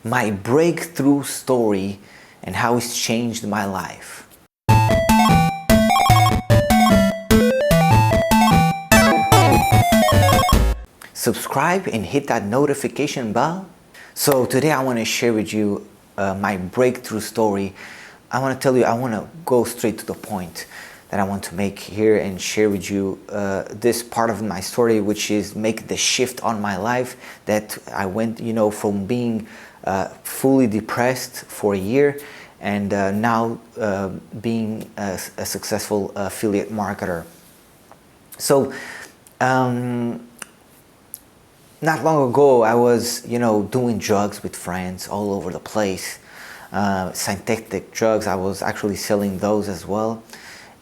my breakthrough story and how it's changed my life. Subscribe and hit that notification bell. So today I want to share with you my breakthrough story. I want to tell you, I want to go straight to the point that I want to make here and share with you this part of my story, which is make the shift on my life that I went, from being fully depressed for a year and now being a successful affiliate marketer. So not long ago, I was, doing drugs with friends all over the place. Synthetic drugs, I was actually selling those as well.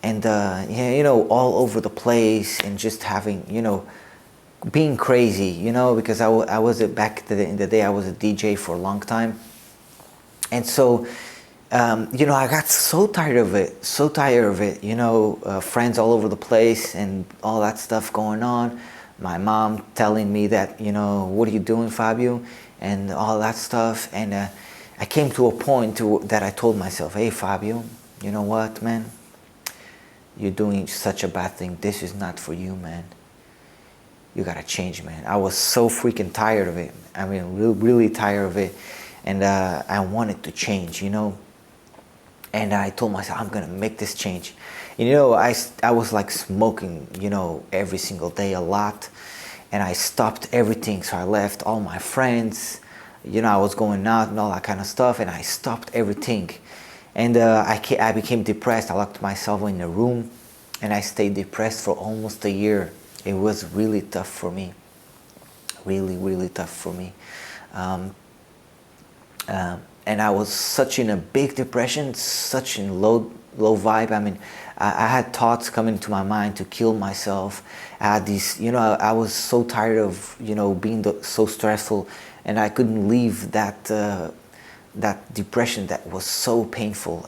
And, all over the place and just having, being crazy, because I was back in the day, I was a DJ for a long time. And so, I got so tired of it, friends all over the place and all that stuff going on. My mom telling me that, what are you doing, Fábio? And all that stuff. And I came to a point that I told myself, hey, Fábio, you know what, man? You're doing such a bad thing. This is not for you, man. You gotta change, man. I was so freaking tired of it. I mean, really tired of it. And I wanted to change, And I told myself, I'm gonna make this change. I was like smoking, every single day a lot. And I stopped everything. So I left all my friends. I was going out and all that kind of stuff. And I stopped everything. And I became depressed. I locked myself in a room. And I stayed depressed for almost a year. It was really tough for me. Really, really tough for me. And I was such in a big depression, such in low vibe. I mean, I had thoughts coming to my mind to kill myself. I had these, I was so tired of, being so stressful, and I couldn't leave that depression that was so painful.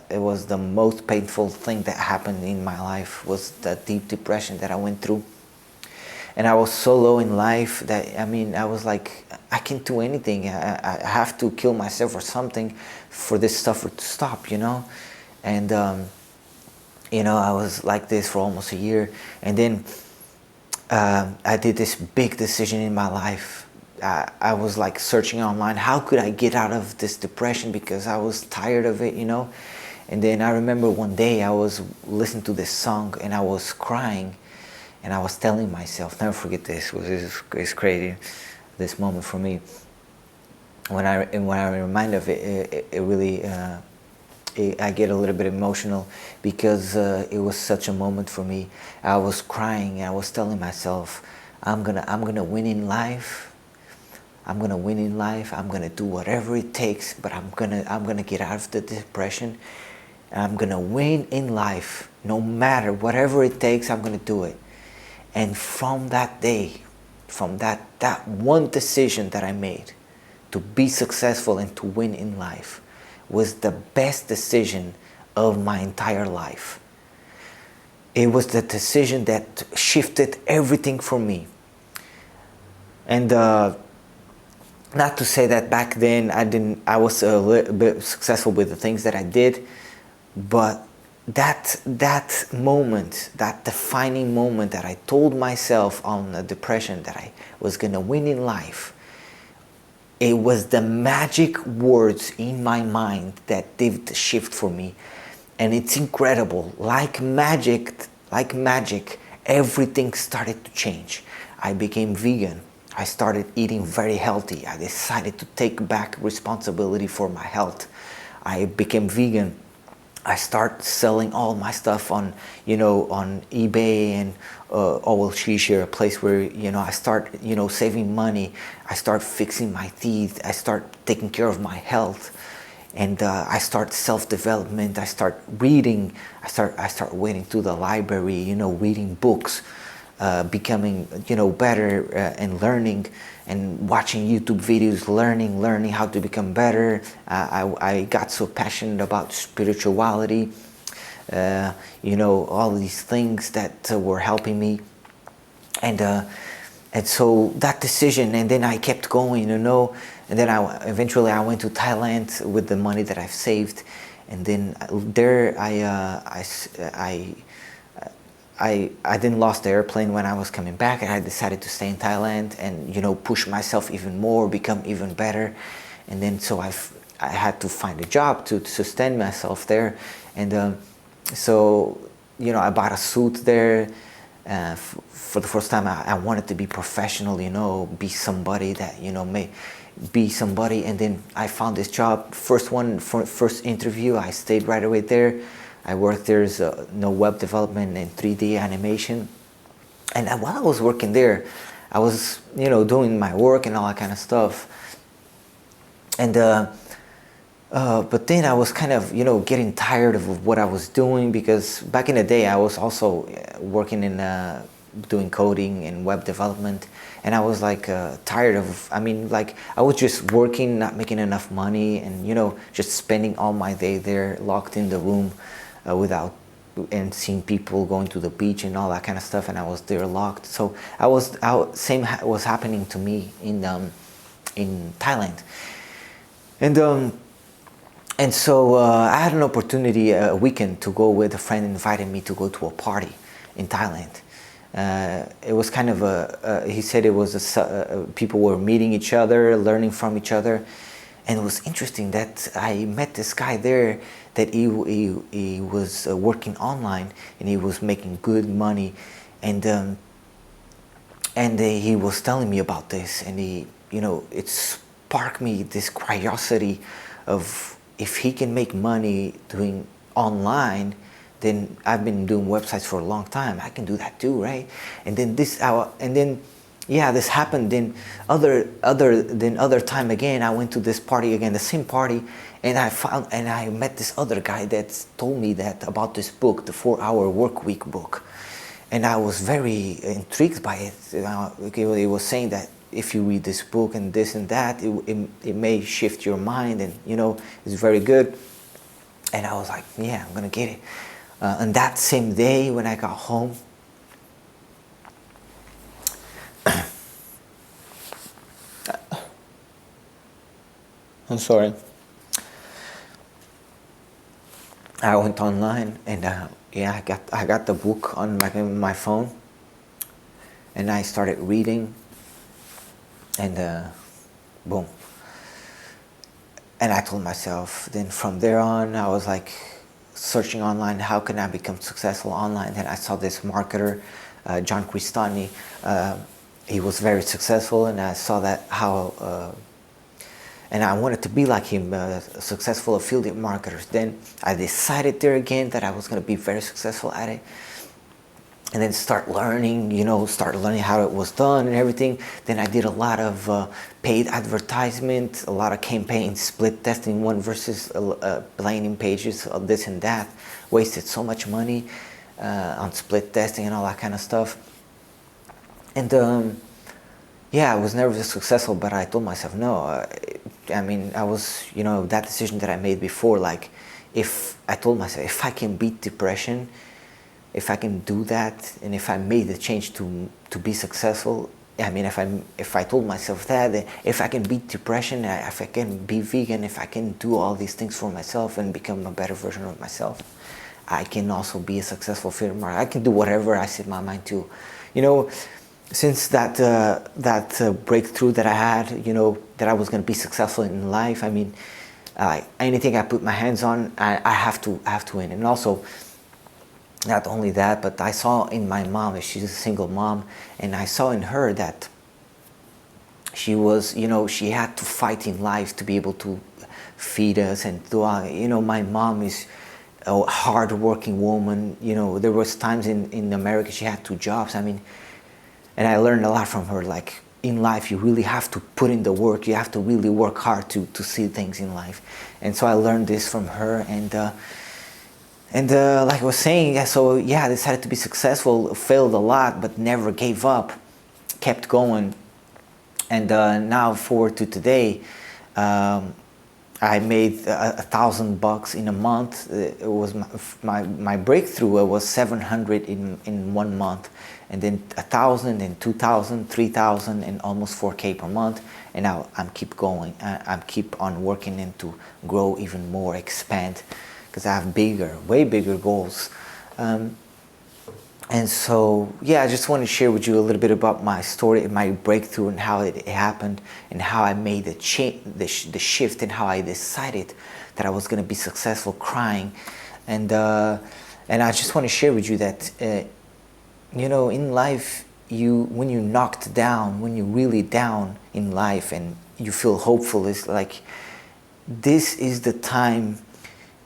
It was the most painful thing that happened in my life, was that deep depression that I went through. And I was so low in life that, I was like, I can't do anything. I have to kill myself or something for this stuff to stop, And, I was like this for almost a year. And then I did this big decision in my life. I was like searching online, how could I get out of this depression, because I was tired of it, And then I remember one day I was listening to this song and I was crying. And I was telling myself, never forget this, it's crazy, this moment for me. When I remind of it, it really, I get a little bit emotional, because it was such a moment for me. I was crying, I was telling myself, I'm gonna win in life. I'm gonna win in life. I'm gonna do whatever it takes, but I'm gonna get out of the depression. I'm gonna win in life, no matter whatever it takes. I'm gonna do it. And from that day, from that one decision that I made to be successful and to win in life, was the best decision of my entire life. It was the decision that shifted everything for me. And not to say that back then I was a little bit successful with the things that I did, but that moment, that defining moment that I told myself on the depression that I was gonna win in life, it was the magic words in my mind that did the shift for me. And it's incredible, like magic, everything started to change. I became vegan. I started eating very healthy. I decided to take back responsibility for my health. I became vegan. I start selling all my stuff on eBay and Ourique, a place where I start saving money. I start fixing my teeth. I start taking care of my health, and I start self-development. I start reading. I start waiting to the library. Reading books, becoming better and learning. And watching YouTube videos, learning how to become better. I got so passionate about spirituality, all these things that were helping me. And so that decision, and then I kept going, And then eventually I went to Thailand with the money that I've saved, and then there I didn't lost the airplane when I was coming back, and I decided to stay in Thailand and push myself even more, become even better, and then so I had to find a job to sustain myself there, and so I bought a suit there. For the first time, I wanted to be professional, be somebody that may be somebody, and then I found this job. First interview, I stayed right away there. I worked there as web development and 3D animation, and while I was working there, I was doing my work and all that kind of stuff, and but then I was kind of getting tired of what I was doing, because back in the day I was also working in doing coding and web development, and I was like tired of, I was just working, not making enough money, and just spending all my day there locked in the room without and seeing people going to the beach and all that kind of stuff, and I was there locked. So same was happening to me in Thailand, and so I had an opportunity a weekend to go with a friend, invited me to go to a party in Thailand. It was kind of he said it was people were meeting each other, learning from each other, and it was interesting that I met this guy there that he was working online, and he was making good money, and he was telling me about this, and it sparked me this curiosity of, if he can make money doing online, then I've been doing websites for a long time, I can do that too, right? And then this happened. Then other time again, I went to this party again, the same party, and I met this other guy that told me that about this book, the 4-Hour Workweek book, and I was very intrigued by it. He was saying that if you read this book and this and that, it may shift your mind, and it's very good. And I was like, yeah, I'm gonna get it. And that same day when I got home, I'm sorry, I went online, and I got the book on my phone, and I started reading, and boom. And I told myself, then from there on, I was like searching online, how can I become successful online? And I saw this marketer, John Cristani. He was very successful, and I saw that and I wanted to be like him, a successful affiliate marketer. Then I decided there again that I was going to be very successful at it, and then start learning how it was done and everything. Then I did a lot of paid advertisement, a lot of campaigns, split testing one versus landing pages, this and that. Wasted so much money on split testing and all that kind of stuff. And I was never successful, but I told myself, no, I was, that decision that I made before, like, I told myself, if I can beat depression, if I can do that, and if I made the change to be successful, if I told myself that, if I can beat depression, if I can be vegan, if I can do all these things for myself and become a better version of myself, I can also be a successful affiliate marketer. I can do whatever I set my mind to. Since that breakthrough that I had, that I was going to be successful in life, anything I put my hands on, I have to win. And also, not only that, but I saw in my mom, she's a single mom, and I saw in her that she was, she had to fight in life to be able to feed us and do, my mom is a hard-working woman. There was times in America she had 2 jobs. And I learned a lot from her. Like, in life, you really have to put in the work. You have to really work hard to see things in life. And so I learned this from her. And like I was saying, I decided to be successful, failed a lot, but never gave up, kept going. And now forward to today, I made $1,000 in a month. It was my breakthrough. It was 700 in 1 month, and then 1,000, and 2,000, 3,000, and almost 4K per month. And now I'm keep going. I'm keep on working and to grow even more, expand, because I have bigger, way bigger goals. And so, yeah, I just want to share with you a little bit about my story, my breakthrough, and how it happened, and how I made the shift, and how I decided that I was going to be successful, crying. And I just want to share with you that, you know, in life, when you're knocked down, when you're really down in life, and you feel hopeful, it's like, this is the time,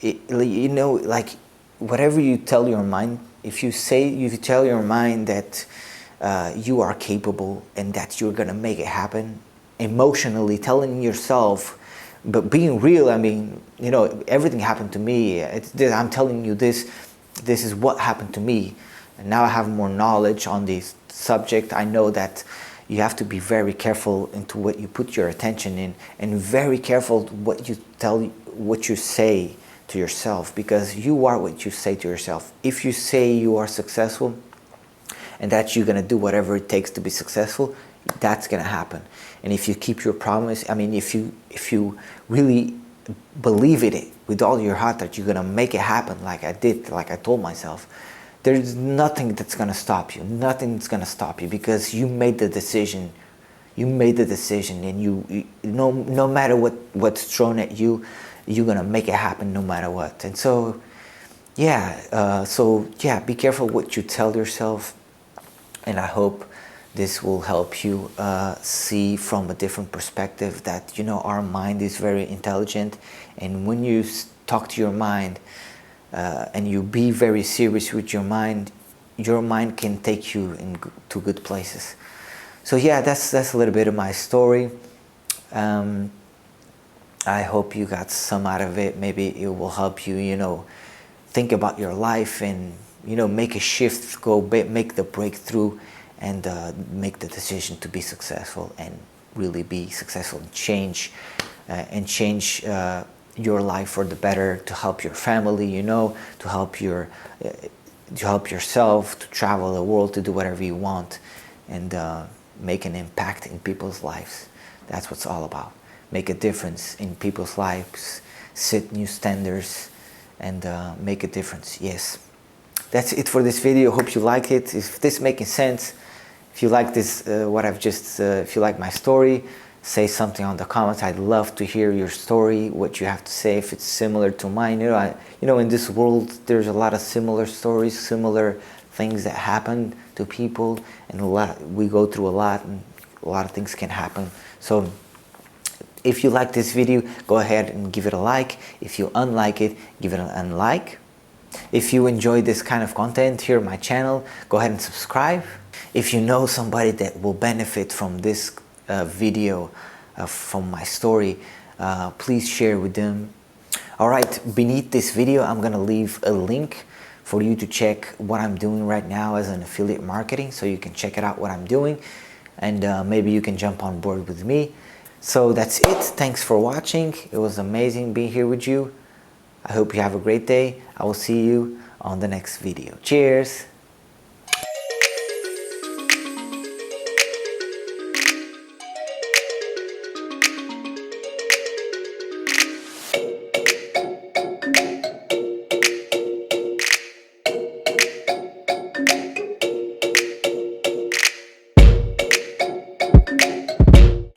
you know, like, whatever you tell your mind, if you tell your mind that you are capable and that you're gonna make it happen, emotionally telling yourself, but being real, I mean, you know, everything happened to me. I'm telling you this is what happened to me. And now I have more knowledge on this subject. I know that you have to be very careful into what you put your attention in, and very careful what you say to yourself, because you are what you say to yourself. If you say you are successful and that you're gonna do whatever it takes to be successful, that's gonna happen. And if you keep your promise, I mean, if you really believe it with all your heart that you're gonna make it happen, like I did, like I told myself, there's nothing that's gonna stop you. Nothing that's gonna stop you, because you made the decision. You made the decision, and you no matter what's thrown at you, you're gonna make it happen no matter what. And so, yeah, be careful what you tell yourself, and I hope this will help you see from a different perspective that, you know, our mind is very intelligent, and when you talk to your mind and you be very serious with your mind can take you to good places. So yeah, that's a little bit of my story. I hope you got some out of it. Maybe it will help you, you know, think about your life, and, you know, make a shift, make the breakthrough, and make the decision to be successful, and really be successful, and change your life for the better, to help your family, you know, to help yourself, to travel the world, to do whatever you want, and make an impact in people's lives. That's what it's all about. Make a difference in people's lives, set new standards, and make a difference. Yes, that's it for this video. Hope you like it. If this making sense, if you like this, if you like my story, say something on the comments. I'd love to hear your story, what you have to say, if it's similar to mine. You know, in this world, there's a lot of similar stories, similar things that happen to people, and we go through a lot, and a lot of things can happen. So if you like this video, go ahead and give it a like. If you unlike it, give it an unlike. If you enjoy this kind of content here on my channel, go ahead and subscribe. If you know somebody that will benefit from this video, from my story, please share with them. All right, beneath this video, I'm gonna leave a link for you to check what I'm doing right now as an affiliate marketing, so you can check it out what I'm doing, and maybe you can jump on board with me. So that's it. Thanks for watching. It was amazing being here with you. I hope you have a great day. I will see you on the next video. Cheers.